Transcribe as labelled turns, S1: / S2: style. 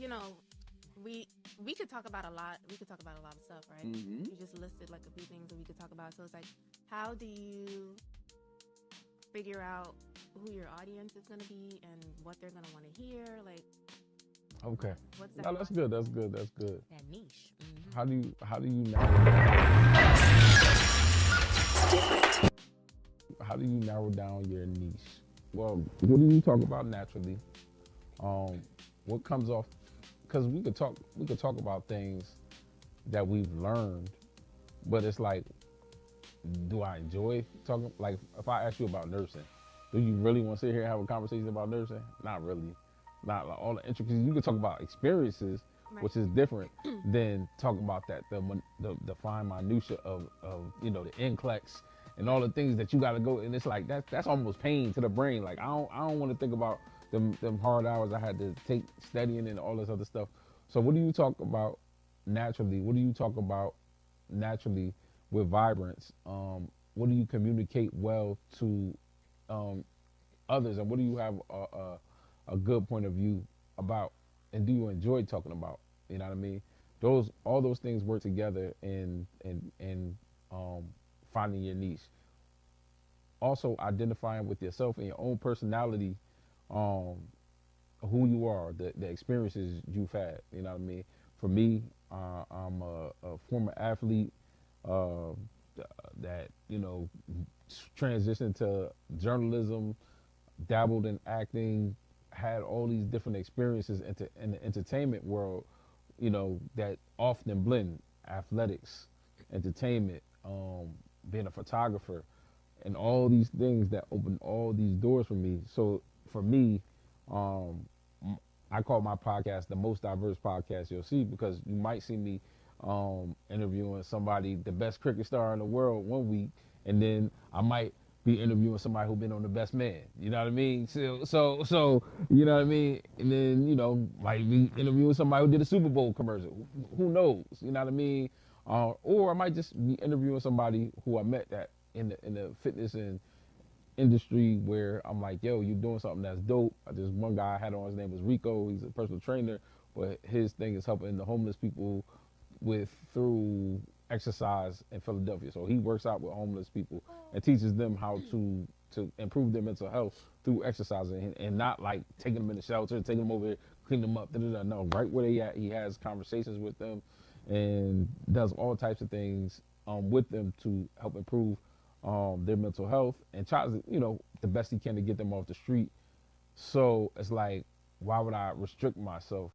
S1: you know, we we could talk about a lot. We could talk about a lot of stuff, right?
S2: Hmm.
S1: You just listed like a few things that we could talk about. So it's like, how do you figure out who your audience is gonna be and what they're gonna want to hear? Like,
S2: Okay.
S1: what's that
S2: No, that's
S1: process?
S2: good. That's good. That's good.
S1: That niche.
S2: How do you narrow down how do you narrow down your niche? Well, what do you talk about naturally? Um, what comes off? Because we could talk about things that we've learned, but it's like, do I enjoy talking? Like, if I ask you about nursing, do you really want to sit here and have a conversation about nursing? Not really. Not like all the intricacies. You can talk about experiences,
S1: Right.
S2: which is different than talking about that the fine minutia of the NCLEX and all the things that you got to go. And it's like that's almost pain to the brain. Like I don't want to think about them hard hours I had to take studying and all this other stuff. So what do you talk about naturally? What do you talk about naturally with vibrance? What do you communicate well to um, others, and what do you have a good point of view about, and do you enjoy talking about? You know what I mean? All those things work together in finding your niche. Also, identifying with yourself and your own personality, um, who you are, the experiences you've had. You know what I mean? For me, I'm a former athlete uh, that transitioned to journalism, dabbled in acting, had all these different experiences in the entertainment world, that often blend athletics, entertainment, being a photographer, and all these things that open all these doors for me. So for me, um, I call my podcast the most diverse podcast you'll see, because you might see me interviewing somebody, the best cricket star in the world one week, and then I might be interviewing somebody who been on the best man. You know what I mean? So you know what I mean? And then might be interviewing somebody who did a Super Bowl commercial. Who knows? You know what I mean? Or I might just be interviewing somebody who I met that in the fitness and industry, where I'm like, yo, you doing something that's dope. There's one guy I had on, his name was Rico. He's a personal trainer, but his thing is helping the homeless people through exercise in Philadelphia. So he works out with homeless people and teaches them how to improve their mental health through exercising, and not like taking them in the shelter, taking them over here, clean them up. No, right where they at, he has conversations with them and does all types of things with them to help improve their mental health, and tries the best he can to get them off the street. So it's like, why would I restrict myself